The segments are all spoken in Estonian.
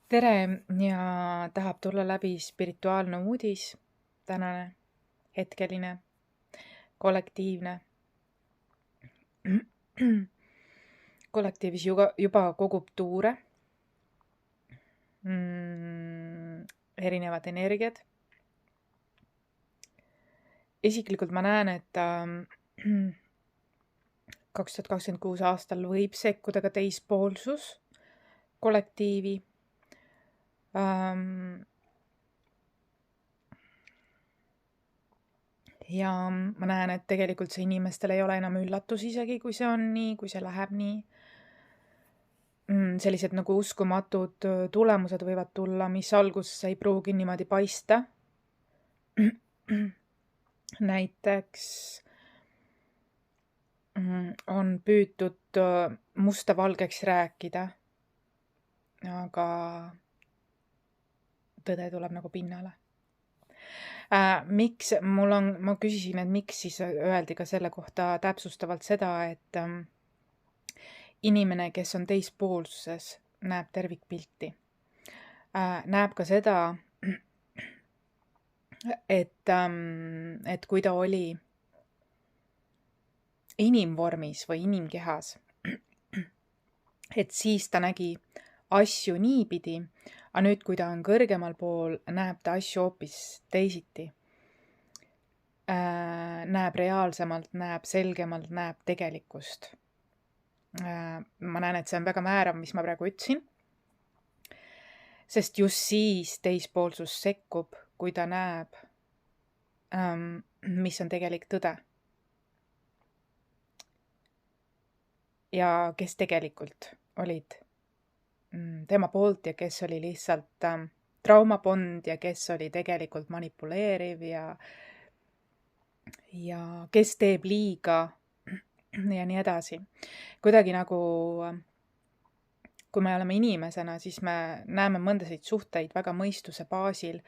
tere ja tahab tulla läbi spirituaalne uudis, tänane, hetkeline, kollektiivne. Kollektiivis juba kogub tuure, erinevad energiad. Isiklikult ma näen, et 2026 aastal võib sekkuda ka teispoolsus kollektiivi. Ja ma näen, et tegelikult see inimestel ei ole enam üllatus isegi, kui see on nii, kui see läheb nii. Sellised nagu uskumatud tulemused võivad tulla, mis alguses ei pruugi niimoodi paista. Näiteks on püütud musta valgeks rääkida, aga tõde tuleb nagu pinnale. Ma küsisin, et miks siis öeldi ka selle kohta täpsustavalt seda, et inimene, kes on teispoolsuses, näeb tervikpilti. Näeb ka seda, et kui ta oli inimvormis või inimkehas, et siis ta nägi asju niipidi, aga nüüd, kui ta on kõrgemal pool, näeb ta asju hoopis teisiti. Näeb reaalsemalt, näeb selgemalt, näeb tegelikkust. Ma näen, et see on väga määrav, mis ma praegu ütlesin. Sest just siis teispoolsus sekkub, kui ta näeb, mis on tegelik tõde. Ja kes tegelikult olid tema poolt ja kes oli lihtsalt traumapond ja kes oli tegelikult manipuleeriv ja kes teeb liiga ja nii edasi. Kuidagi nagu, kui me oleme inimesena, siis me näeme mõndasid suhteid väga mõistuse baasil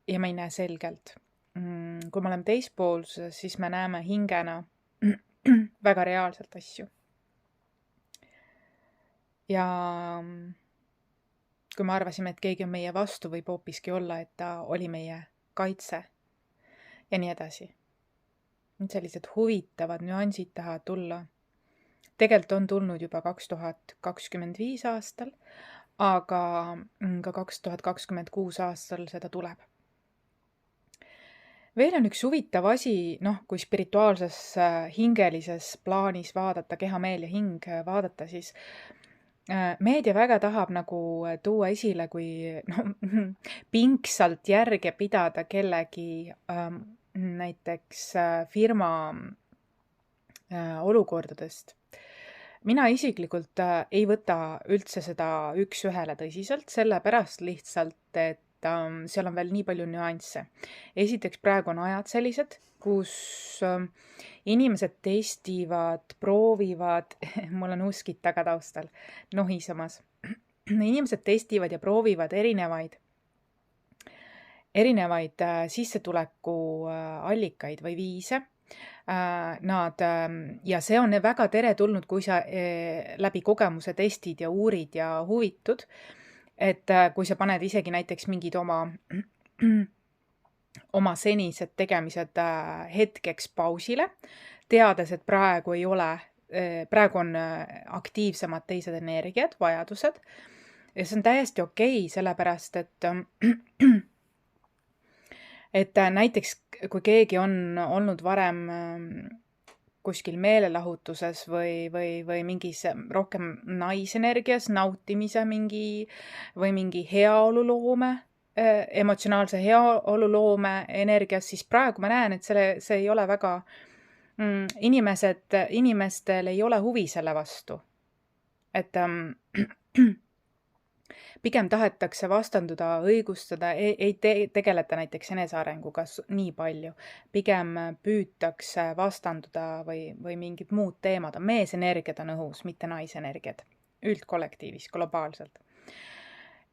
ja me ei näe selgelt. Kui me oleme teispoolsuses, siis me näeme hingena väga reaalselt asju. Ja kui me arvasime, et keegi on meie vastu, võib hoopiski olla, et ta oli meie kaitse ja nii edasi. Sellised huvitavad nüansid tahavad tulla. Tegelikult on tulnud juba 2025 aastal, aga ka 2026 aastal seda tuleb. Veel on üks huvitav asi, kui spirituaalses hingelises plaanis vaadata, keha, meel ja hing vaadata, siis meedia väga tahab nagu tuua esile, kui pingsalt järge pidada kellegi näiteks firma olukordadest. Mina isiklikult ei võta üldse seda üks-ühele tõsiselt, sellepärast lihtsalt, et seal on veel nii palju nüansse. Esiteks praegu on ajad sellised, kus inimesed testivad, proovivad, mul on uskid taga taustal, nohisemas. Inimesed testivad ja proovivad erinevaid sissetuleku allikaid või viise. Ja see on väga teretulnud, kui sa läbi kogemuse testid ja uurid ja huvitud, et kui sa paned isegi näiteks mingid oma senised tegemised hetkeks pausile, teades, et praegu on aktiivsemad teised energiad, vajadused. Ja see on täiesti okei, sellepärast, et näiteks kui keegi on olnud varem kuskil meelelahutuses või mingis rohkem naisenergias, nautimise või mingi heaoluloome, emotsionaalse heaoluloome energias, siis praegu ma näen, et see ei ole väga, inimestel ei ole huvi selle vastu. Et pigem tahetakse vastanduda, õigustada, ei tegeleta näiteks enesearenguga nii palju. Pigem püütakse vastanduda või mingid muud teemad. Meesenergiad on õhus, mitte naisenergiad. Üldkollektiivis, globaalselt.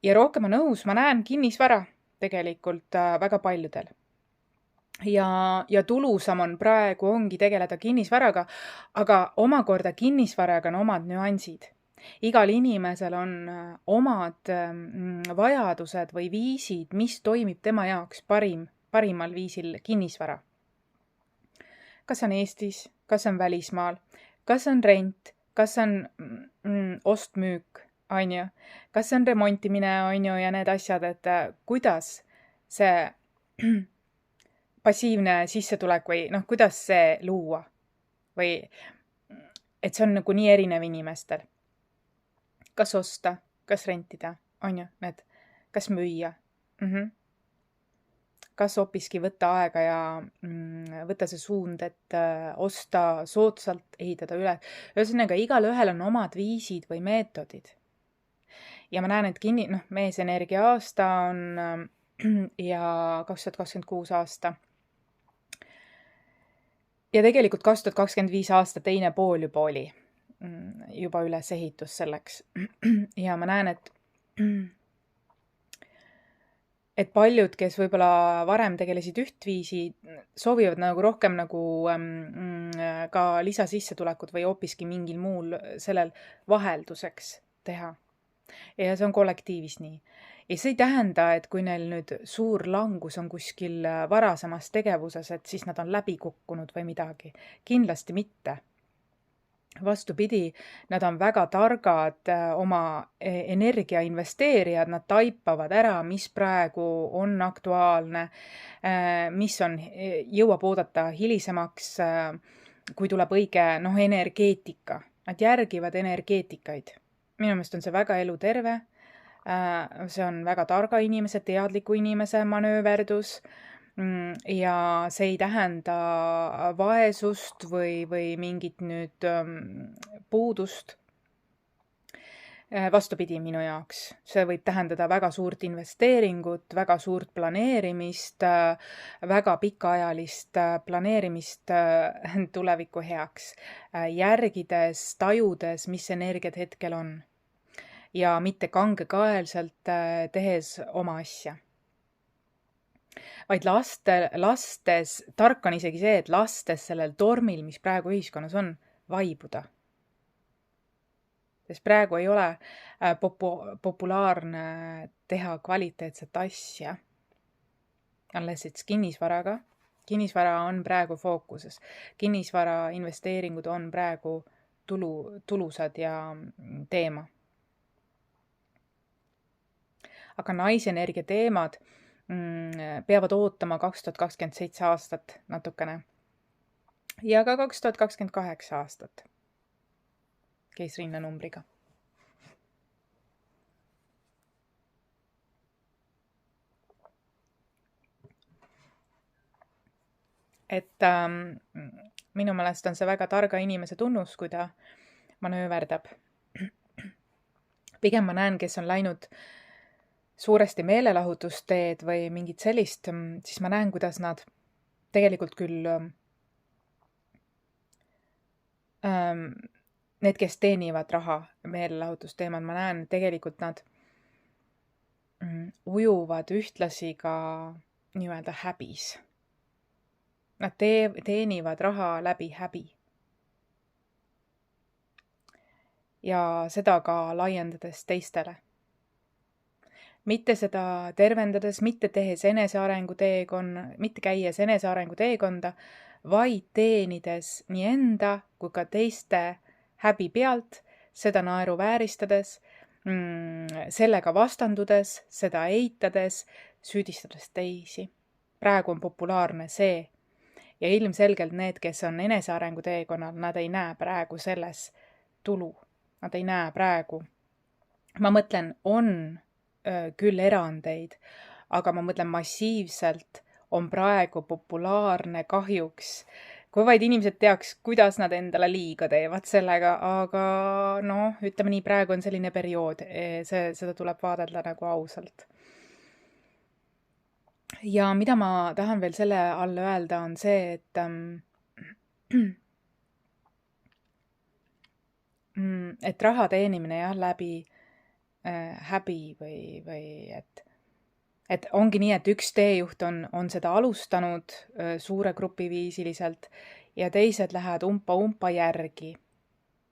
Ja rohkem on õhus, ma näen kinnisvara tegelikult väga paljudel. Ja tulusam on praegu ongi tegeleda kinnisvaraga, aga omakorda kinnisvaraga on omad nüansid. Igal inimesel on omad vajadused või viisid, mis toimib tema jaoks parimal viisil kinnisvara. Kas on Eestis, kas on välismaal, kas on rent, kas on ost-müük, on ju, kas on remontimine, on ju, ja need asjad, et kuidas see passiivne sissetulek või kuidas see luua või et see on nagu nii erinev inimestel. Kas osta, kas rentida, on ju, kas müüa. Kas hoopiski võtta aega ja võtta see suund, et osta soodsalt, ehitada üle. Ühesõnaga, igal ühel on omad viisid või meetodid. Ja ma näen, et meesenergia aasta on ja 2026 aasta. Ja tegelikult 2025 aasta teine pool juba oli. Juba üles ehitus selleks. Ja ma näen, et paljud, kes võib-olla varem tegelesid ühtviisi, soovivad nagu rohkem nagu ka lisasissetulekut või hoopiski mingil muul sellel vahelduseks teha. Ja see on kollektiivis nii. Ja see ei tähenda, et kui neil nüüd suur langus on kuskil varasemas tegevuses, et siis nad on läbi kukkunud või midagi. Kindlasti mitte. Vastupidi, nad on väga targad oma energia investeerijad, nad taipavad ära, mis praegu on aktuaalne, mis jõuab oodata hilisemaks, kui tuleb õige energeetika. Nad järgivad energeetikaid. Minu meelest on see väga eluterve, see on väga targa inimese, teadliku inimese manööverdus. Ja see ei tähenda vaesust või mingit nüüd puudust. Vastupidi minu jaoks. See võib tähendada väga suurt investeeringut, väga suurt planeerimist, väga pikaajalist planeerimist tuleviku heaks, järgides, tajudes, mis energiat hetkel on. Ja mitte kangekaelselt tehes oma asja. Vaid lastes, tark on isegi see, et lastes sellel tormil, mis praegu ühiskonnas on, vaibuda. Sest praegu ei ole populaarne teha kvaliteetset asja. Alles et kinnisvaraga. Kinnisvara on praegu fookuses. Kinnisvara investeeringud on praegu tulusad ja teema. Aga naisenergia teemad peavad ootama 2027 aastat natukene. Ja ka 2028 aastat. Keisrinna numbriga. Et minu meelest on see väga targa inimese tunnus, kui ta manööverdab. Pigem ma näen, kes on läinud suuresti meelelahutusteed või mingit sellist, siis ma näen, kuidas nad tegelikult küll need, kes teenivad raha meelelahutusteemad, ma näen, tegelikult nad ujuvad ühtlasi ka nii-öelda häbis. Nad teenivad raha läbi häbi. Ja seda ka laiendades teistele. Mitte seda tervendades, mitte tehes mitte käies enesearengu teekonda, vaid teenides nii enda kui ka teiste häbi pealt, seda naeru vääristades, sellega vastandudes, seda eitades, süüdistades teisi. Praegu on populaarne see. Ja ilmselgelt need, kes on enesearengu teekonnal, nad ei näe praegu selles tulu. Nad ei näe praegu. Ma mõtlen, on küll erandeid, aga ma mõtlen massiivselt on praegu populaarne kahjuks. Kui vaid inimesed teaks, kuidas nad endale liiga teevad sellega, aga ütleme nii, praegu on selline periood, seda tuleb vaadelda nagu ausalt. Ja mida ma tahan veel selle all öelda, on see, et raha teenimine läbi häbi või et ongi nii, et üks teejuht on seda alustanud suure grupi viisiliselt ja teised lähevad umpa järgi.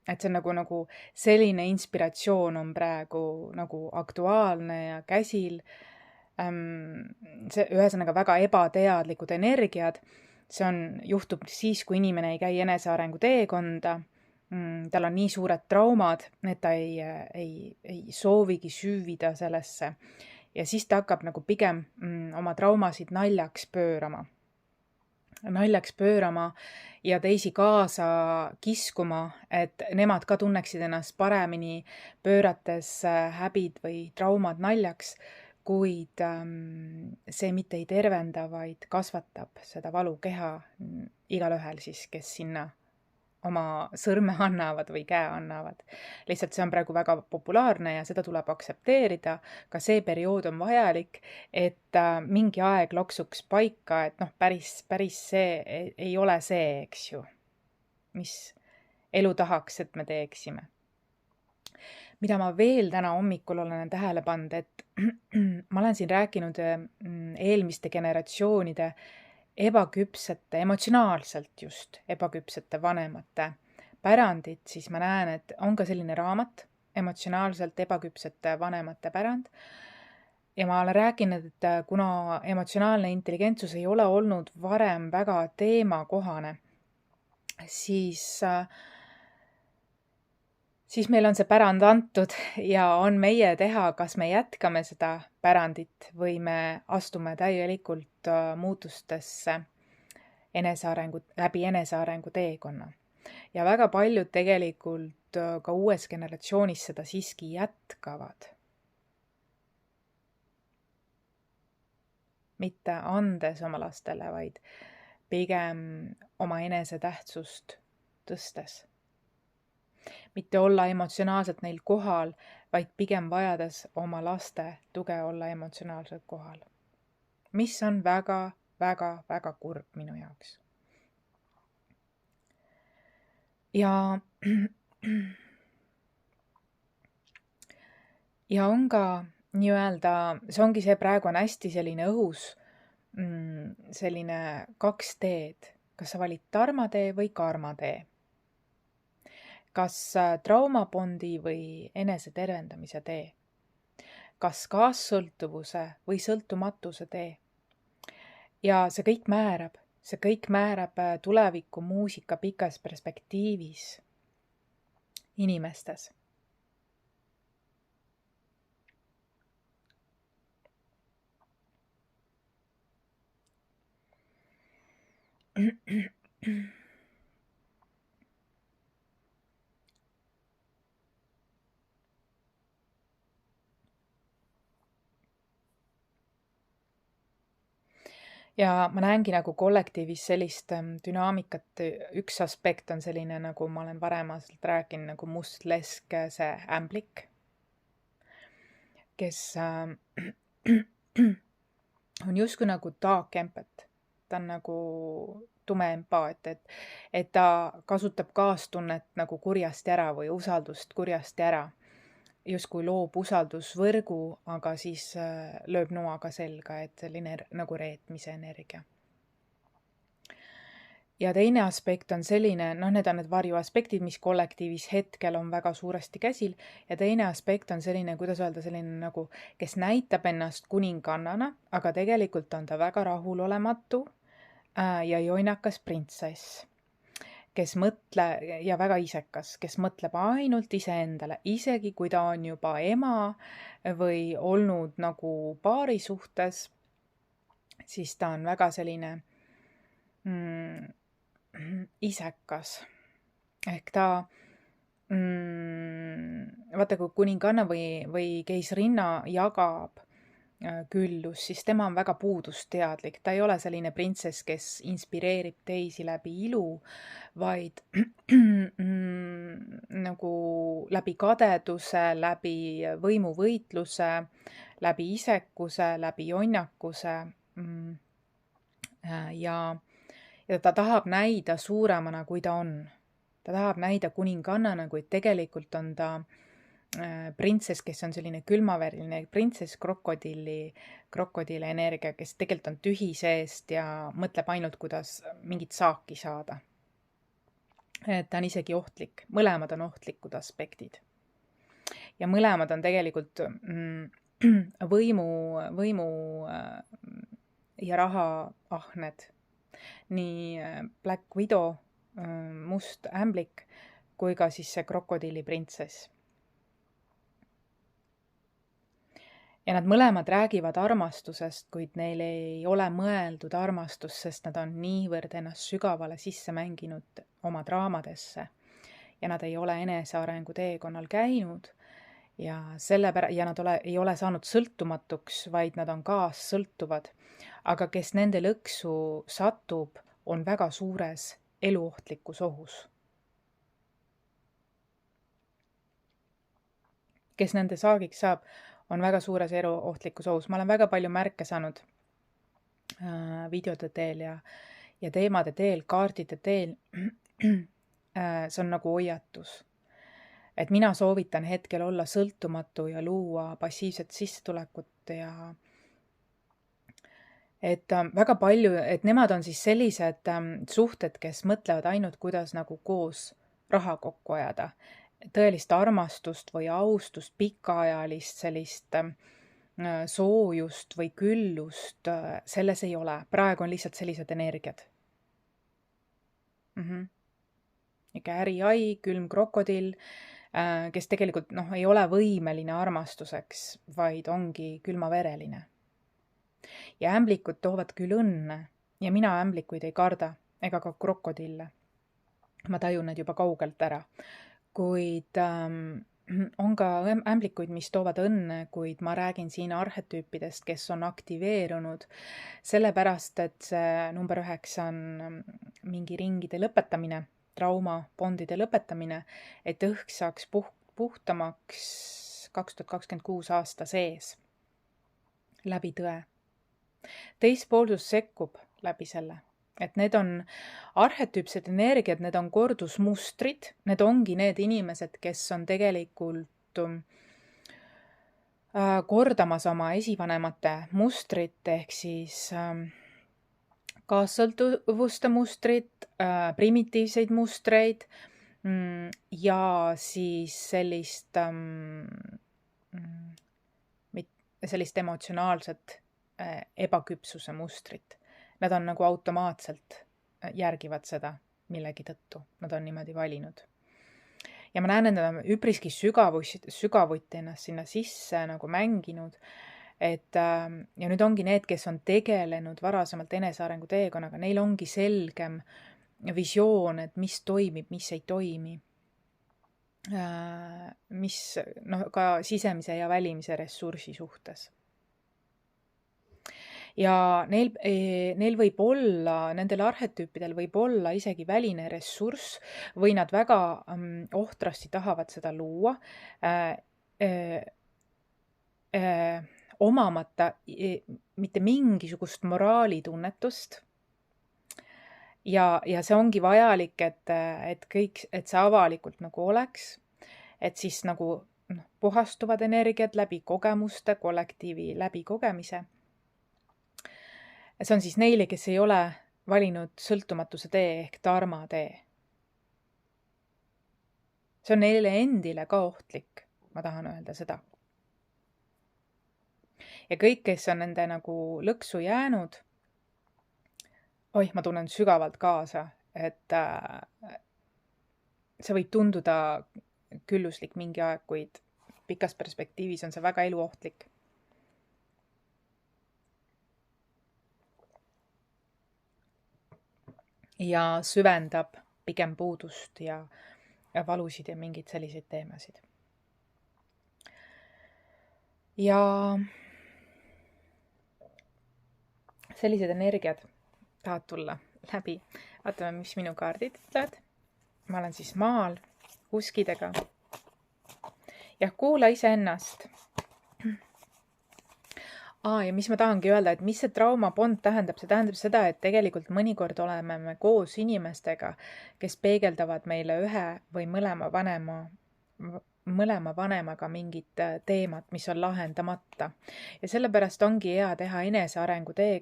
Et see on nagu selline inspiratsioon on praegu nagu aktuaalne ja käsil. See ühesõnaga väga ebateadlikud energiad. See juhtub siis, kui inimene ei käi enesearengu teekonda. Tal on nii suured traumad, et ta ei soovigi süüvida sellesse. Ja siis ta hakkab nagu pigem oma traumasid naljaks pöörama ja teisi kaasa kiskuma, et nemad ka tunneksid ennast paremini, pöörates häbid või traumad naljaks, kuid see mitte ei tervenda, vaid kasvatab seda valukeha igalühel siis, kes sinna oma sõrme annavad või käe annavad. Lihtsalt see on praegu väga populaarne ja seda tuleb aktsepteerida. Ka see periood on vajalik, et mingi aeg loksuks paika, et päris see ei ole see, eks ju, mis elu tahaks, et me teeksime. Mida ma veel täna hommikul olen tähele pannud, et ma olen siin rääkinud eelmiste generatsioonide ebaküpsete, emotsionaalselt just ebaküpsete vanemate pärandit, siis ma näen, et on ka selline raamat, emotsionaalselt ebaküpsete vanemate pärand. Ja ma olen rääkinud, et kuna emotsionaalne intelligentsus ei ole olnud varem väga teemakohane, siis meil on see pärand antud ja on meie teha, kas me jätkame seda pärandit või me astume täielikult muutustesse läbi enesearengu teekonna. Ja väga paljud tegelikult ka uues generatsioonis seda siiski jätkavad. Mitte andes oma lastele, vaid pigem oma enesetähtsust tõstes. Mitte olla emotsionaalselt neil kohal, vaid pigem vajades oma laste tuge olla emotsionaalselt kohal. Mis on väga, väga, väga kurb minu jaoks. Ja on ka nii-öelda, see ongi see, praegu on hästi selline õhus, selline 2 teed. Kas sa valid tarmatee või karmatee? Kas traumabondi või enesetervendamise tee? Kas kaassõltuvuse või sõltumatuse tee? Ja see kõik määrab tuleviku muusika pikas perspektiivis inimestes. Ja ma näengi nagu kollektiivis sellist dünaamikat. Üks aspekt on selline, nagu ma olen varemaselt rääkinud, nagu must lesk, see ämblik, kes on justkui nagu taakempet. Ta on nagu tume empaat, et ta kasutab kaastunnet nagu kurjasti ära või usaldust kurjasti ära. Justkui loob usaldusvõrgu, aga siis lööb noaga selga, et selline nagu reetmise energia. Ja teine aspekt on selline, need on need varjuaspektid, mis kollektiivis hetkel on väga suuresti käsil. Ja teine aspekt on selline, kuidas öelda, selline nagu, kes näitab ennast kuningannana, aga tegelikult on ta väga rahulolematu ja joinakas printsess, kes ja väga isekas, kes mõtleb ainult iseendale, isegi kui ta on juba ema või olnud nagu paari suhtes, siis ta on väga selline isekas. Ehk ta, vaata, kui kuninganna või keisrinna jagab küllus, siis tema on väga puudusteadlik. Ta ei ole selline printsess, kes inspireerib teisi läbi ilu, vaid nagu läbi kadeduse, läbi võimuvõitluse, läbi isekuse, läbi jonnakuse. Ja ta tahab näida suuremana, kui ta on. Ta tahab näida kuningannana, kuid tegelikult on ta printsess, kes on selline külmaväriline printsess, krokodilli energia, kes tegelikult on tühi seest ja mõtleb ainult, kuidas mingit saaki saada. et ta on isegi ohtlik. Mõlemad on ohtlikud aspektid. Ja mõlemad on tegelikult võimu ja raha ahned. Nii Black Widow, must ämblik, kui ka siis see krokodilliprintsess. Ja nad mõlemad räägivad armastusest, kuid neil ei ole mõeldud armastus, sest nad on niivõrd ennast sügavale sisse mänginud oma draamadesse ja nad ei ole enesearengu teekonnal käinud ja nad ei ole saanud sõltumatuks, vaid nad on kaassõltuvad. Aga kes nende lõksu satub, on väga suures eluohtlikus ohus. Kes nende saagiks saab, on väga suures eluohtlikus ohus. Ma olen väga palju märke saanud videode teel ja teemade teel, kaardide teel. See on nagu hoiatus. Et mina soovitan hetkel olla sõltumatu ja luua passiivset sissetulekut ja et väga palju, et nemad on siis sellised suhted, kes mõtlevad ainult, kuidas nagu koos raha kokku ajada. Tõelist armastust või austust, pikaajalist sellist soojust või küllust, selles ei ole. Praegu on lihtsalt sellised energiad. Ikka äriai, külm krokodill, kes tegelikult ei ole võimeline armastuseks, vaid ongi külmavereline. Ja ämblikud toovad küll õnne ja mina ämblikuid ei karda ega ka krokodille. Ma tajun need juba kaugelt ära. Kuid on ka ämblikuid, mis toovad õnne, kuid ma räägin siin arhetüüpidest, kes on aktiveerunud sellepärast, et see number 9 on mingi ringide lõpetamine, trauma, bondide lõpetamine, et õhk saaks puhtamaks 2026 aasta sees läbi tõe. Teispoolsus sekkub läbi selle. Et need on arhetüüpsed energiad, need on kordusmustrid, need ongi need inimesed, kes on tegelikult kordamas oma esivanemate mustrit, ehk siis kaassõltuvuste mustrit, primitiivseid mustreid ja siis sellist emotsionaalset ebaküpsuse mustrit. Nad on nagu automaatselt järgivad seda millegi tõttu. Nad on niimoodi valinud. Ja ma näen, et nad on üpriski sügavuti ennast sinna sisse nagu mänginud. Ja nüüd ongi need, kes on tegelenud varasemalt enesearengu teekonnaga, neil ongi selgem visioon, et mis toimib, mis ei toimi. Mis ka sisemise ja välimise ressursi suhtes. Ja neil võib olla, nendel arhetüüpidel võib olla isegi väline ressurss või nad väga ohtrasti tahavad seda luua, omamata mitte mingisugust moraalitunnetust. Ja see ongi vajalik, et see avalikult nagu oleks, et siis nagu puhastuvad energiat läbi kogemuste, kollektiivi läbi kogemise. See on siis neile, kes ei ole valinud sõltumatuse tee ehk dharma tee. See on neile endile ka ohtlik, ma tahan öelda seda. Ja kõik, kes on nende nagu lõksu jäänud, ma tunnen sügavalt kaasa, et see võib tunduda külluslik mingi aeg, kuid pikas perspektiivis on see väga eluohtlik. Ja süvendab pigem puudust ja valusid ja mingeid selliseid teemasid. Ja sellised energiad tahavad tulla läbi. Vaatame, mis minu kaardid ütlevad. Ma olen siis maal uskidega. Ja kuula iseennast. Ja mis ma tahangi öelda, et mis see traumabond tähendab? See tähendab seda, et tegelikult mõnikord oleme me koos inimestega, kes peegeldavad meile ühe või mõlema vanema mõlema vanemaga mingid teemad, mis on lahendamata. Ja sellepärast ongi hea teha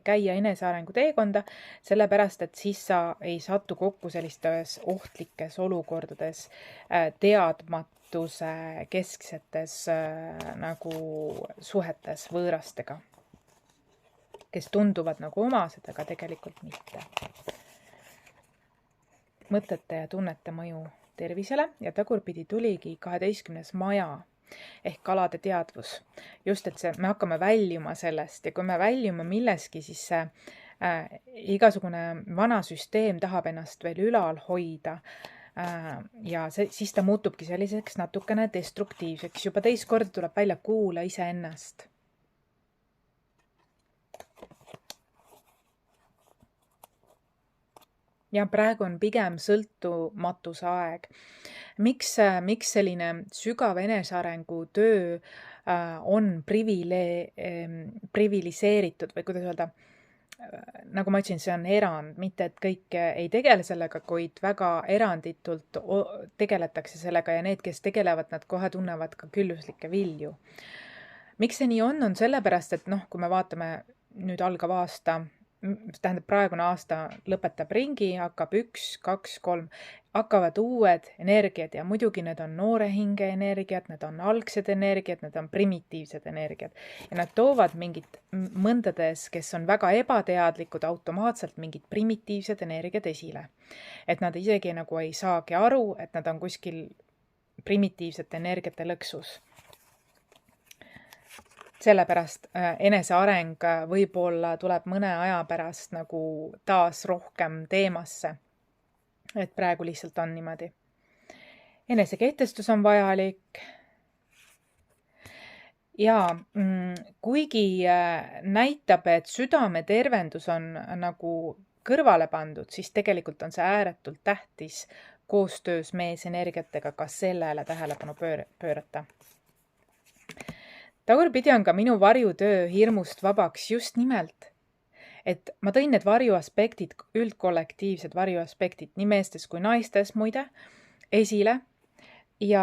käia enesearengu teekonda, sellepärast et siis sa ei satu kokku sellistes ohtlikes olukordades teadmatuse kesksetes nagu suhetes võõrastega, kes tunduvad nagu omased, aga tegelikult mitte. Mõtete ja tunnete mõju tervisele ja tagurpidi tuligi 12. maja ehk kalade teadvus. Just, et me hakkame väljuma sellest ja kui me väljume milleski, siis see igasugune vana süsteem tahab ennast veel ülal hoida ja siis ta muutubki selliseks natukene destruktiivseks. Juba teist korda tuleb välja kuula iseennast. Ja praegu on pigem sõltumatuse aeg. Miks selline sügav enesearengu töö on priviliseeritud või kuidas öelda, nagu ma ütlesin, see on erand, mitte et kõik ei tegele sellega, kuid väga eranditult tegeletakse sellega ja need, kes tegelevad, nad kohe tunnevad ka külluslikke vilju. Miks see nii on sellepärast, et kui me vaatame nüüd algav aasta, tähendab praegune aasta lõpetab ringi, hakkab 1, 2, 3, hakkavad uued energiad ja muidugi need on noore hinge energiad, need on algsed energiad, need on primitiivsed energiad ja nad toovad mingid mõndades, kes on väga ebateadlikud, automaatselt mingid primitiivsed energiad esile. Et nad isegi nagu ei saagi aru, et nad on kuskil primitiivsete energiate lõksus. Sellepärast eneseareng võib-olla tuleb mõne aja pärast nagu taas rohkem teemasse. Et praegu lihtsalt on niimoodi. Enesekehtestus on vajalik. Ja kuigi näitab, et südame tervendus on nagu kõrvale pandud, siis tegelikult on see ääretult tähtis koostöös meesenergiatega ka sellele tähelepanu pöörata. Tagurpidi on ka minu varjutöö hirmust vabaks just nimelt, et ma tõin need varjuaspektid, üldkollektiivsed varjuaspektid, nii meestes kui naistes muide, esile ja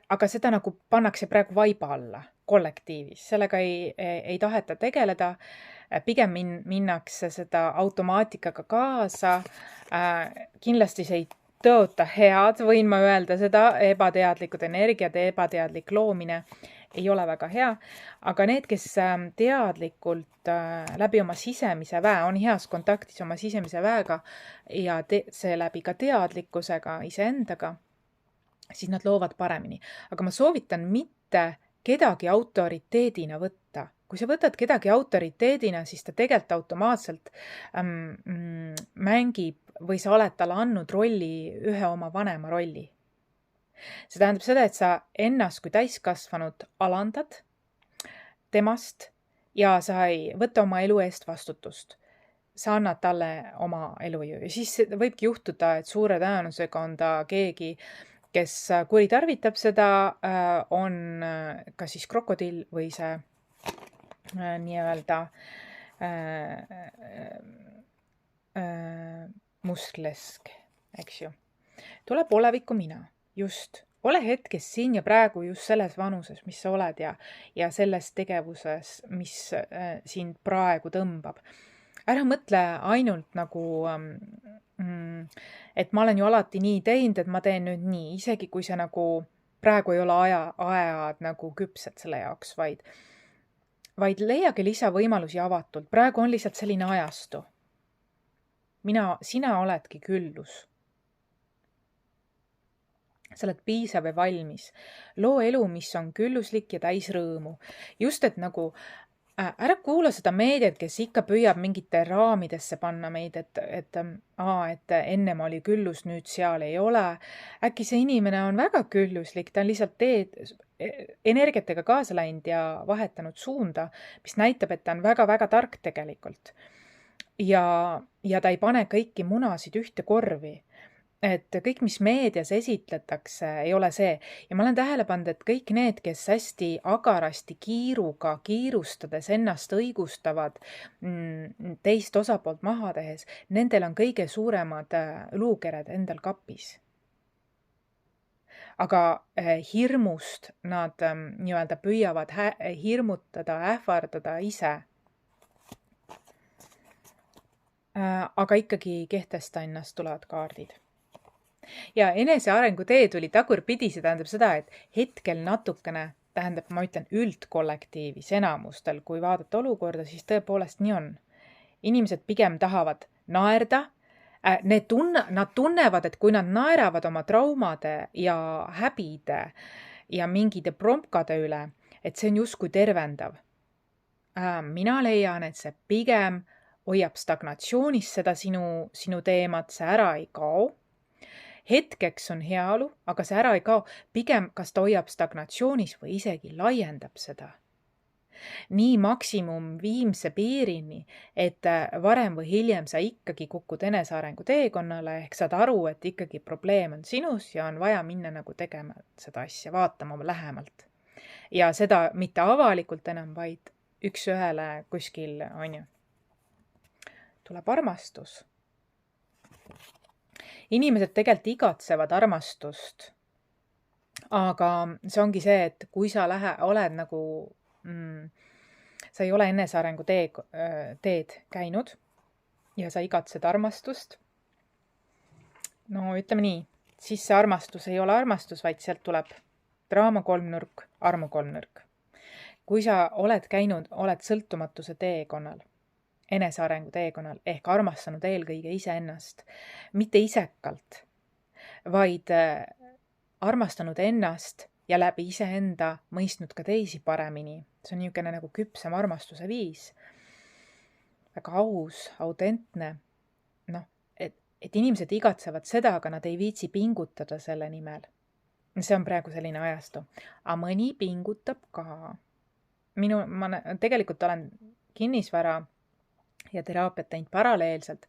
aga seda nagu pannakse praegu vaiba alla kollektiivis, sellega ei taheta tegeleda, pigem minnakse seda automaatikaga kaasa, kindlasti see ei tõota head, võin ma öelda seda, ebateadlikud energiad, ebateadlik loomine ei ole väga hea, aga need, kes teadlikult läbi oma sisemise väe, on heas kontaktis oma sisemise väega ja seeläbi ka teadlikkusega iseendaga, siis nad loovad paremini. Aga ma soovitan mitte kedagi autoriteedina võtta. Kui sa võtad kedagi autoriteedina, siis ta tegelikult automaatselt mängib või sa oled talle andnud rolli, ühe oma vanema rolli. See tähendab seda, et sa ennast kui täiskasvanud alandad temast ja sa ei võta oma elu eest vastutust. Sa annad talle oma elujõu ja siis võibki juhtuda, et suure tõenäosusega on ta keegi, kes kuritarvitab seda, on ka siis krokodill või see nii-öelda mustlesk, eks ju. Tuleb oleviku mina, just. Ole hetkes siin ja praegu just selles vanuses, mis sa oled ja selles tegevuses, mis sind praegu tõmbab. Ära mõtle ainult nagu, et ma olen ju alati nii teinud, et ma teen nüüd nii, isegi kui see nagu praegu ei ole ajad nagu küpsed selle jaoks, vaid leiagi lisavõimalusi avatult. Praegu on lihtsalt selline ajastu. Sina oledki küllus. Sa oled piisav ja valmis. Loo elu, mis on külluslik ja täis rõõmu. Just, et nagu ära kuula seda meediat, kes ikka püüab mingite raamidesse panna meid, et ennem oli küllus, nüüd seal ei ole. Äkki see inimene on väga külluslik, ta on lihtsalt energiatega kaasa läinud ja vahetanud suunda, mis näitab, et ta on väga-väga tark tegelikult. Ja ta ei pane kõiki munasid ühte korvi. Et kõik, mis meedias esitletakse, ei ole see. Ja ma olen tähele pannud, et kõik need, kes hästi agarasti kiirustades ennast õigustavad teist osapoolt maha tehes, nendel on kõige suuremad luukered endal kapis. aga hirmust nad nii-öelda püüavad hirmutada, ähvardada ise. Aga ikkagi kehtesta ennast tulevad kaardid. Ja enesearengu tee tuli tagurpidi, see tähendab seda, et hetkel natukene, tähendab, ma ütlen üldkollektiivis enamustel, kui vaadata olukorda, siis tõepoolest nii on. Inimesed pigem tahavad naerda, nad tunnevad, et kui nad naeravad oma traumade ja häbide ja mingide prompkade üle, et see on justkui tervendav. Mina leian, et see pigem hoiab stagnatsioonis seda sinu teemat, see ära ei kao. Hetkeks on heaolu, aga see ära ei kao. Pigem kas ta hoiab stagnatsioonis või isegi laiendab seda. Nii maksimum viimse piirini, et varem või hiljem sa ikkagi kukud enesearengu teekonnale, ehk saad aru, et ikkagi probleem on sinus ja on vaja minna nagu tegema seda asja, vaatama lähemalt. Ja seda mitte avalikult enam, vaid üks ühele kuskil, on ju. Tuleb armastus. Inimesed tegelikult igatsevad armastust, aga see ongi see, et kui sa oled nagu, sa ei ole enesearengu teed käinud ja sa igatsed armastust, no ütleme nii, siis see armastus ei ole armastus, vaid sealt tuleb draama kolmnurk, armu kolmnurk. Kui sa oled käinud, oled sõltumatuse teekonnal, enesearengu teekonnal, ehk armastanud eelkõige iseennast, mitte isekalt, vaid armastanud ennast ja läbi iseenda mõistnud ka teisi paremini. See on niisugune nagu küpsem armastuse viis. Väga aus, autentne. Et inimesed igatsevad seda, aga nad ei viitsi pingutada selle nimel. See on praegu selline ajastu. Aga mõni pingutab ka. Ma tegelikult olen kinnisvara ja teraapiat teinud paralleelselt,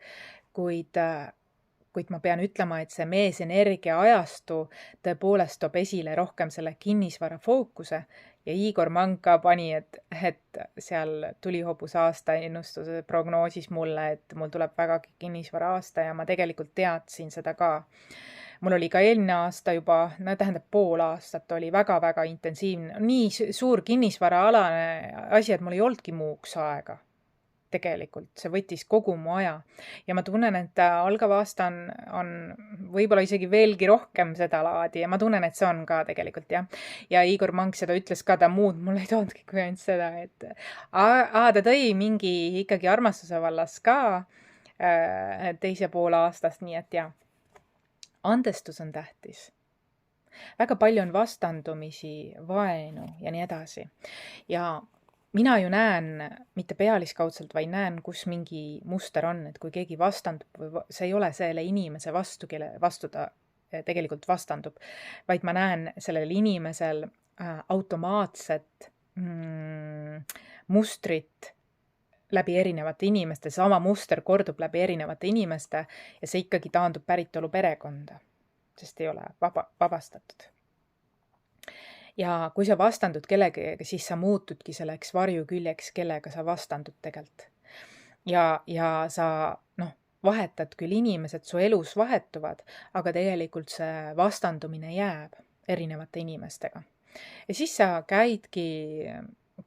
kuid ma pean ütlema, et see meesenergia ajastu tõepoolest toob esile rohkem selle kinnisvara fookuse ja Igor Mang ka pani, et seal tulihobuse aasta ennustuse prognoosis mulle, et mul tuleb vägagi kinnisvara aasta ja ma tegelikult teadsin seda ka. Mul oli ka eelmine aasta juba, tähendab pool aastat oli väga-väga intensiivne, nii suur kinnisvaraalane asi, et mul ei olnudki muuks aega. Tegelikult see võttis kogu mu aja ja ma tunnen, et algav aasta on võib-olla isegi veelgi rohkem seda laadi ja ma tunnen, et see on ka tegelikult jah. Ja Igor Mang seda ütles ka, ta muud mul ei toodnudki kui ainult seda, et ta tõi mingi ikkagi armastuse vallas ka teise poole aastast, nii et jah, andestus on tähtis. Väga palju on vastandumisi, vaenu ja nii edasi ja mina ju näen, mitte pealiskaudselt, vaid näen, kus mingi muster on, et kui keegi vastandub, see ei ole selle inimese vastu, kelle vastu ta tegelikult vastandub, vaid ma näen sellel inimesel automaatset mustrit läbi erinevate inimeste, sama muster kordub läbi erinevate inimeste ja see ikkagi taandub päritolu perekonda, sest ei ole vabastatud. Ja kui sa vastandud kellegagi, siis sa muutudki selleks varjuküljeks, kellega sa vastandud tegelikult. Ja sa vahetad küll inimesed, su elus vahetuvad, aga tegelikult see vastandumine jääb erinevate inimestega. Ja siis sa käidki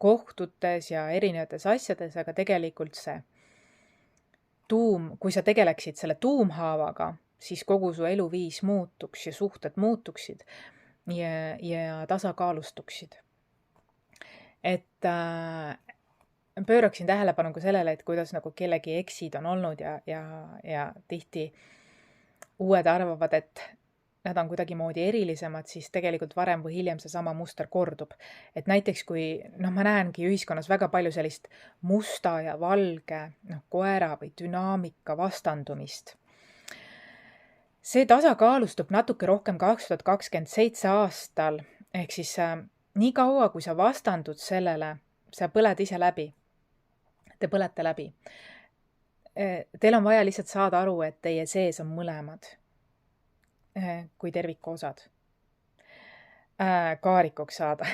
kohtutes ja erinevates asjades, aga tegelikult see kui sa tegeleksid selle tuumhaavaga, siis kogu su eluviis muutuks ja suhted muutuksid. Ja tasakaalustuksid. Et pööraksin tähelepanu ka sellele, et kuidas nagu kellegi eksid on olnud ja tihti uued arvavad, et nad on kuidagi moodi erilisemad, siis tegelikult varem või hiljem see sama muster kordub. Et näiteks kui, ma näengi ühiskonnas väga palju sellist musta ja valge koera või dünaamika vastandumist. See tasakaalustub natuke rohkem 2027 aastal, ehk siis nii kaua, kui sa vastandud sellele, sa põled ise läbi. Te põlete läbi. Teil on vaja lihtsalt saada aru, et teie sees on mõlemad kui terviku osad. Kaarikuks saada.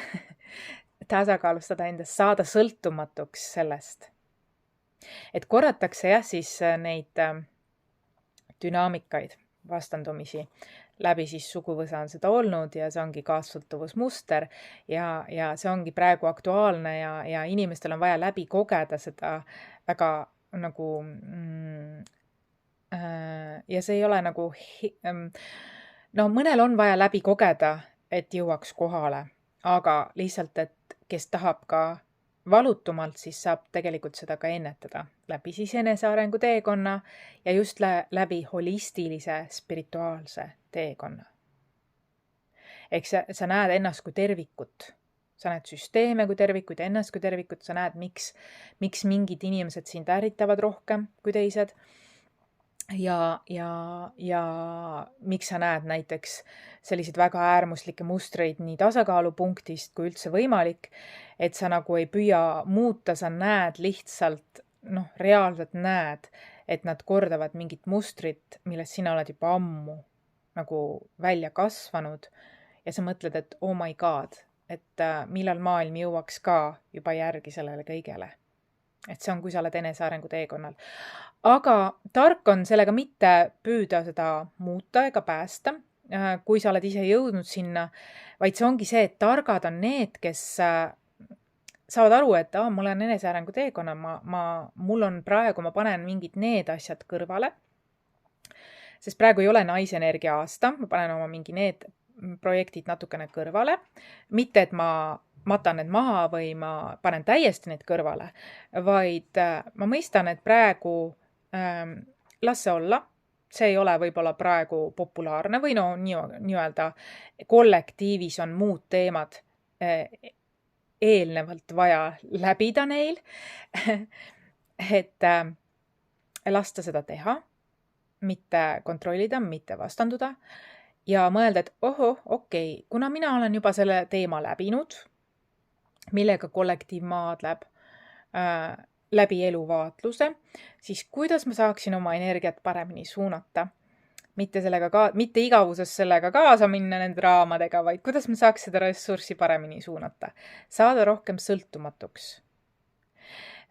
Tasakaalustada endast, saada sõltumatuks sellest. Et korratakse jah siis neid dünaamikaid, vastandumisi läbi siis suguvõsa on seda olnud ja see ongi kaassõltuvusmuster ja see ongi praegu aktuaalne ja inimestel on vaja läbi kogeda seda väga nagu ja see ei ole nagu no mõnel on vaja läbi kogeda, et jõuaks kohale, aga lihtsalt, et kes tahab ka valutumalt, siis saab tegelikult seda ka ennetada läbi siis enesearengu teekonna ja just läbi holistilise spirituaalse teekonna. Ehk sa näed ennast kui tervikut, sa näed süsteeme kui tervikuid, ennast kui tervikut, sa näed, miks mingid inimesed sind ärritavad rohkem kui teised ja miks sa näed näiteks selliseid väga äärmuslikke mustreid nii tasakaalupunktist kui üldse võimalik, et sa nagu ei püüa muuta, sa näed lihtsalt, reaalselt näed, et nad kordavad mingit mustrit, millest sina oled juba ammu nagu välja kasvanud ja sa mõtled, et oh my god, et millal maailm jõuaks ka juba järgi sellele kõigele. Et see on, kui sa oled enesearengu teekonnal. Aga tark on sellega mitte püüda seda muuta ega päästa, kui sa oled ise jõudnud sinna, vaid see ongi see, et targad on need, kes saavad aru, et ma olen enesearengu teekonnal, mul on praegu, ma panen mingid need asjad kõrvale, sest praegu ei ole naisenergia aasta, ma panen oma mingi need projektid natukene kõrvale, mitte et ma matan need maha või ma panen täiesti need kõrvale, vaid ma mõistan, et praegu las see olla, see ei ole võib-olla praegu populaarne või nii-öelda kollektiivis on muud teemad eelnevalt vaja läbida neil, et lasta seda teha, mitte kontrollida, mitte vastanduda ja mõelda, et okei, kuna mina olen juba selle teema läbinud, millega kollektiiv maadleb läbi eluvaatluse, siis kuidas ma saaksin oma energiat paremini suunata. Mitte igavuses sellega kaasa minna nende raamadega, vaid kuidas ma saaks seda ressurssi paremini suunata. Saada rohkem sõltumatuks.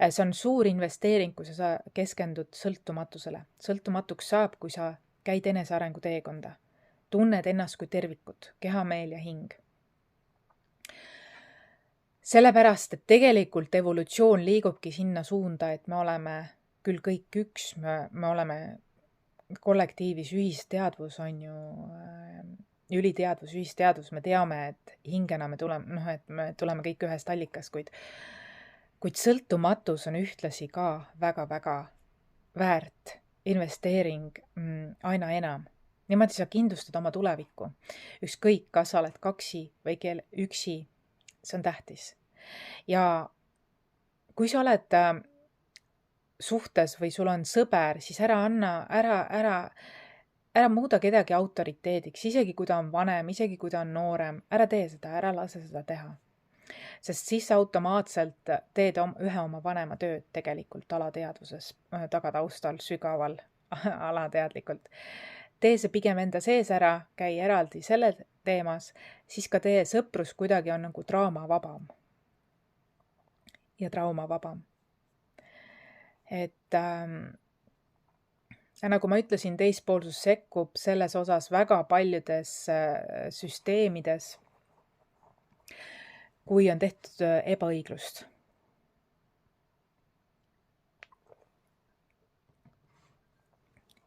See on suur investeering, kui sa keskendud sõltumatusele. Sõltumatuks saab, kui sa käid enesearengu teekonda. Tunned ennast kui tervikut, keha, meel ja hing. Sellepärast, et tegelikult evolutsioon liigubki sinna suunda, et me oleme küll kõik üks, me oleme kollektiivis ühisteadvus on ju, üliteadvus, ühisteadvus, me teame, et hingena me tuleme kõik ühest allikast, kuid sõltumatus on ühtlasi ka väga-väga väärt investeering aina enam. Niimoodi sa kindlustad oma tulevikku. Ükskõik, kas sa oled kaksi või üksi, see on tähtis. Ja kui sa oled suhtes või sul on sõber, siis ära muuda kedagi autoriteediks, isegi kui ta on vanem, isegi kui ta on noorem, ära tee seda, ära lase seda teha. Sest siis automaatselt teed ühe oma vanema tööd tegelikult alateadvuses, tagataustal, sügaval, alateadlikult. Tee see pigem enda sees ära, käi eraldi selle teemas, siis ka teie sõprus kuidagi on nagu draamavabam ja traumavabam. Et nagu ma ütlesin, teispoolsus sekkub selles osas väga paljudes süsteemides, kui on tehtud ebaõiglust.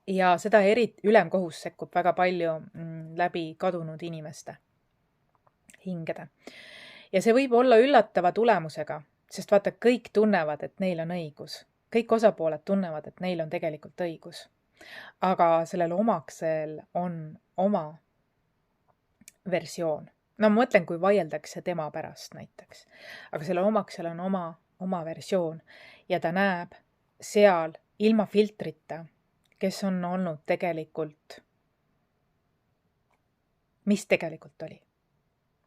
Ja seda ülemkohus sekkub väga palju läbi kadunud inimeste hingede. Ja see võib olla üllatava tulemusega, sest vaata, kõik tunnevad, et neil on õigus. Kõik osapooled tunnevad, et neil on tegelikult õigus. Aga sellel omaksel on oma versioon. No ma mõtlen, kui vaieldakse tema pärast näiteks. Aga selle omaksel on oma versioon ja ta näeb seal ilma filtrita, kes on olnud tegelikult, mis tegelikult oli.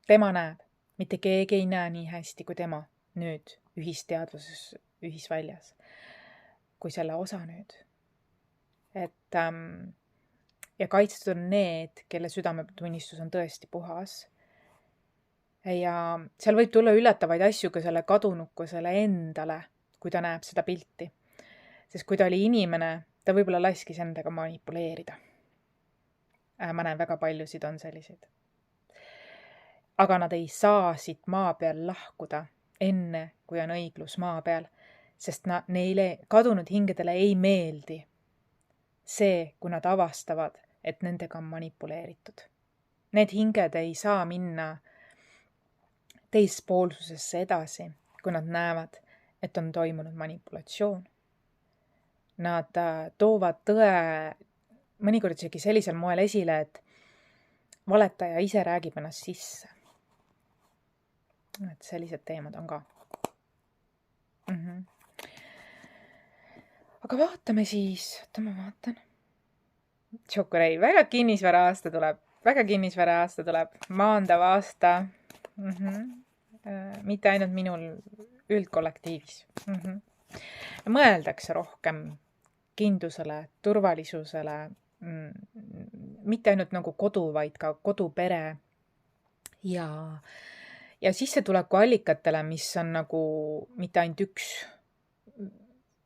Tema näeb, mitte keegi ei näe nii hästi kui tema nüüd ühisteadvuses, ühisväljas, kui selle osa nüüd. Et ja kaitstud on need, kelle südametunnistus on tõesti puhas. Ja seal võib tulla üllatavaid asju ka selle kadunukkusele endale, kui ta näeb seda pilti. Sest kui ta oli inimene, ta võib-olla laskis endaga manipuleerida. Ma näen väga paljusid on selliseid. Aga nad ei saa siit maa peal lahkuda enne, kui on õiglus maa peal, sest neile kadunud hingedele ei meeldi see, kui nad avastavad, et nendega on manipuleeritud. Need hinged ei saa minna teispoolsusesse edasi, kui nad näevad, et on toimunud manipulatsioon. Nad toovad tõe mõnikord isegi sellisel moel esile, et valetaja ise räägib ennast sisse. Et sellised teemad on ka. Aga vaatame siis, ma vaatan. Tšokorei, väga kinnisvara aasta tuleb, maandav aasta. Mitte ainult minul üldkollektiivis. Mõeldakse rohkem kindlusele, turvalisusele, mitte ainult nagu kodu, vaid ka kodupere ja sissetuleku allikatele, mis on nagu mitte ainult üks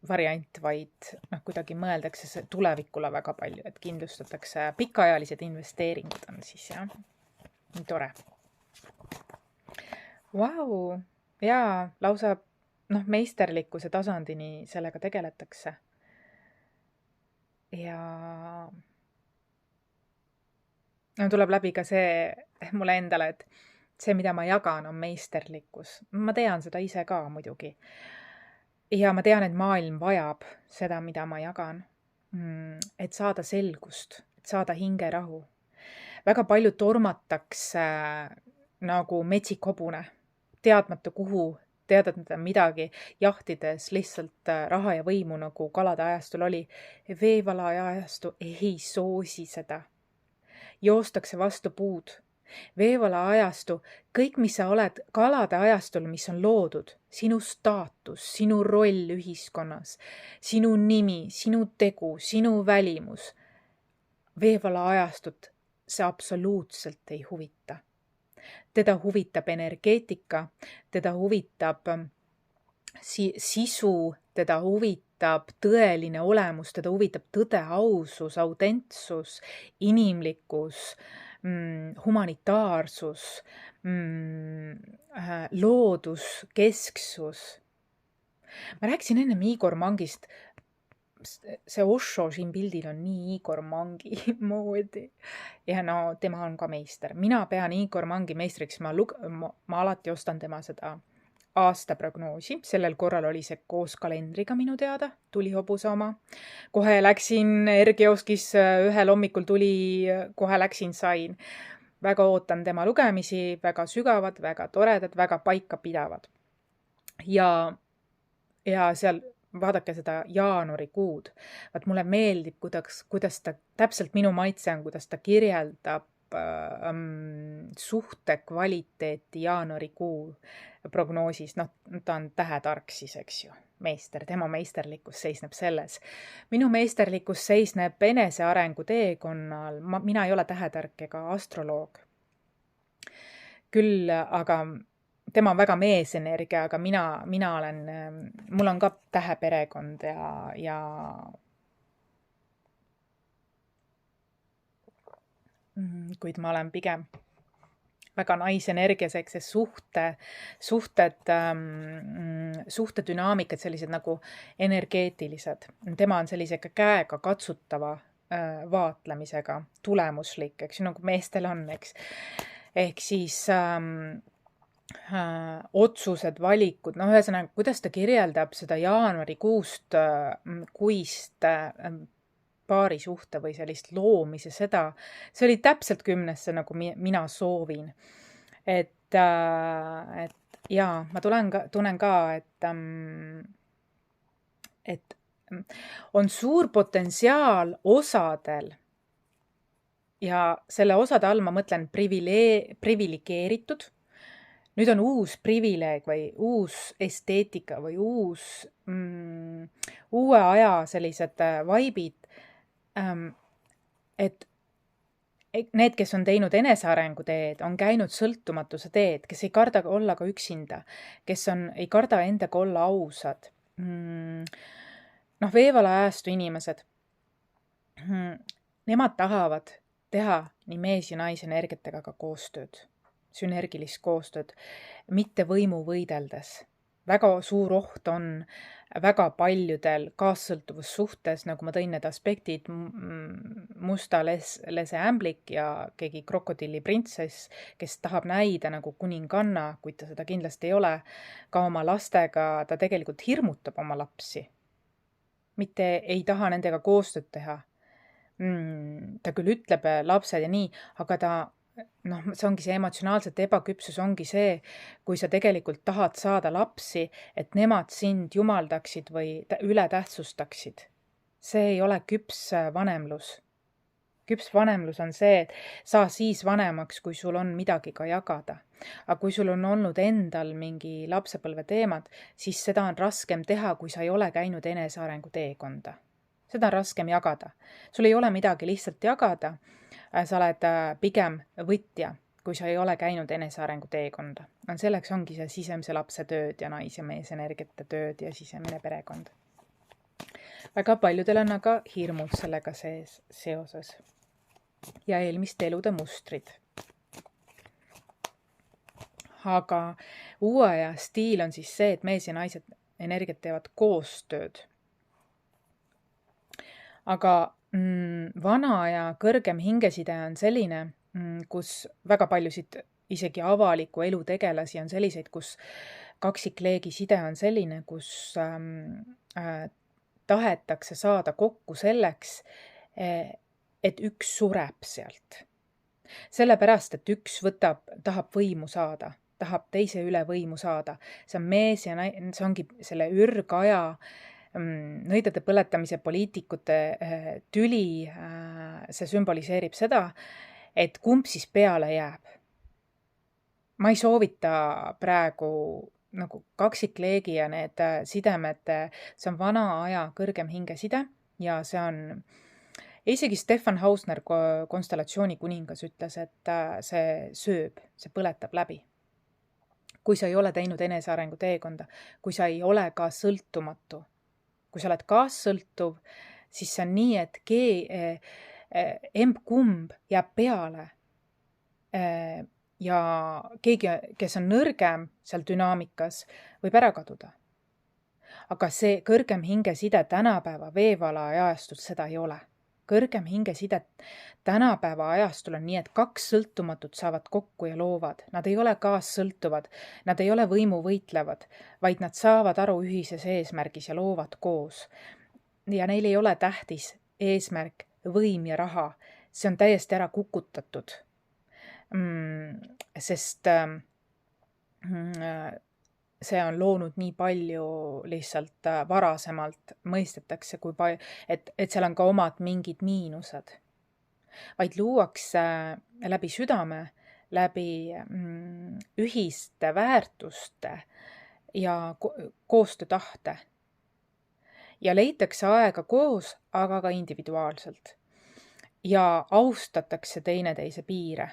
variant, vaid kuidagi mõeldakse see tulevikule väga palju, et kindlustatakse pikaajalised investeeringud on siis, jah. Nii tore. Vau, jaa, lausa meisterlikkuse tasandini sellega tegeletakse. Ja tuleb läbi ka see mulle endale, et see, mida ma jagan, on meisterlikkus. Ma tean seda ise ka muidugi. Ja ma tean, et maailm vajab seda, mida ma jagan, et saada selgust, et saada hingerahu. Väga palju tormatakse nagu metsik hobune, teadmata kuhu, teadmata midagi, jahtides lihtsalt raha ja võimu, nagu kalade ajastul oli. Veevala ajastu ei soosi seda. Joostakse vastu puud. Veevala ajastu, kõik, mis sa oled kalade ajastul, mis on loodud, sinu staatus, sinu roll ühiskonnas, sinu nimi, sinu tegu, sinu välimus. Veevala ajastut see absoluutselt ei huvita. Teda huvitab energeetika, teda huvitab sisu, teda huvitab tõeline olemus, teda huvitab tõde, ausus, autentsus, inimlikkus, humanitaarsus, loodus, kesksus. Ma rääkisin ennem Igor Mangist. See Osho siin pildil on nii Igor Mangi moodi. Ja tema on ka meister. Mina pean Igor Mangi meistriks. Ma alati ostan tema seda aastaprognoosi. Sellel korral oli see koos kalendriga minu teada. Tuli hobuse oma. Kohe läksin R-kioskis, ühel hommikul tuli, kohe läksin, sain. Väga ootan tema lugemisi, väga sügavad, väga toredad, väga paika pidavad. Ja seal vaadake seda jaanuarikuud. Vaat mulle meeldib, kuidas ta täpselt minu maitse on, kuidas ta kirjeldab suhte kvaliteeti jaanuarikuu prognoosis. Ta on tähetark siis, eks ju. Meister, tema meisterlikkus seisneb selles. Minu meisterlikkus seisneb enesearengu teekonnal. Mina ei ole tähetark ega astroloog. Küll, aga tema on väga meesenergia, aga mina olen, mul on ka täheperekond ja kuid ma olen pigem väga naisenergiaseks, see suhtedünaamikad, sellised nagu energeetilised. Tema on sellise käega katsutava vaatlemisega, tulemuslik, eks ju, nagu meestel on, eks. Ehk siis otsused, valikud, ühesõnaga, kuidas ta kirjeldab seda jaanuarikuust kuist paarisuhte või sellist loomise seda, see oli täpselt 10, nagu mina soovin. Et jaa, ma tunnen ka, et on suur potentsiaal osadel ja selle osade all ma mõtlen privilegeeritud. Nüüd on uus privileeg või uus esteetika või uue aja sellised vaibid, et need, kes on teinud enesearengu teed, on käinud sõltumatuse teed, kes ei karda olla ka üksinda, kes ei karda endaga olla ausad. Veevala ajastu inimesed, nemad tahavad teha nii mees- ja naisenergiatega ka koostööd, sünergilist koostööd, mitte võimu võideldes. Väga suur oht on väga paljudel kaassõltuvussuhtes, nagu ma tõin need aspektid, musta lese ämblik ja keegi krokodilliprintsess, kes tahab näida nagu kuninganna, kuid ta seda kindlasti ei ole, ka oma lastega, ta tegelikult hirmutab oma lapsi, mitte ei taha nendega koostööd teha. Ta küll ütleb lapsed ja nii, aga ta, see ongi see emotsionaalselt ebaküpsus ongi see, kui sa tegelikult tahad saada lapsi, et nemad sind jumaldaksid või ületähtsustaksid. See ei ole küps vanemlus. Küps vanemlus on see, et saa siis vanemaks, kui sul on midagi ka jagada. Aga kui sul on olnud endal mingi lapsepõlve teemad, siis seda on raskem teha, kui sa ei ole käinud enesearengu teekonda. Seda on raskem jagada. Sul ei ole midagi lihtsalt jagada. Sa oled pigem võtja, kui sa ei ole käinud enesearengu teekonda. Selleks ongi see sisemise lapse tööd ja nais- ja meesenergiate tööd ja sisemine perekond. Väga paljudel on aga hirmud sellega seoses. Ja eelmiste elude mustrid. Aga uue aja stiil on siis see, et mees ja naised energiat teevad koostööd. Aga vana aja kõrgem hingeside on selline, kus väga paljusid isegi avaliku elu tegelasi on selliseid, kus kaksikleegi side on selline, kus tahetakse saada kokku selleks, et üks sureb sealt. Sellepärast, et üks tahab võimu saada, tahab teise üle võimu saada. See on mees ja see ongi selle ürgaja nõidade põletamise poliitikute tüli, see sümboliseerib seda, et kumb siis peale jääb. Ma ei soovita praegu nagu kaksikleegi ja need sidemed, see on vana aja kõrgem hingeside ja see on, isegi Stefan Hausner, konstellatsiooni kuningas, ütles, et see sööb, see põletab läbi. Kui sa ei ole teinud enesearengu teekonda, kui sa ei ole ka sõltumatu, kui sa oled kaassõltuv, siis see on nii, et emb-kumb jääb peale ja keegi, kes on nõrgem seal dünaamikas, võib ära kaduda. Aga see kõrgem hingeside tänapäeva veevala ajastul seda ei ole. Kõrgem hingeside tänapäeva ajastul on nii, et kaks sõltumatut saavad kokku ja loovad. Nad ei ole kaassõltuvad, nad ei ole võimu võitlevad, vaid nad saavad aru ühises eesmärgis ja loovad koos. Ja neil ei ole tähtis eesmärk, võim ja raha. See on täiesti ära kukutatud. Sest see on loonud nii palju lihtsalt varasemalt mõistetakse, et seal on ka omad mingid miinused. Vaid luuakse läbi südame, läbi ühiste väärtuste ja koostöötahte. Ja leitakse aega koos, aga ka individuaalselt. Ja austatakse teineteise piire.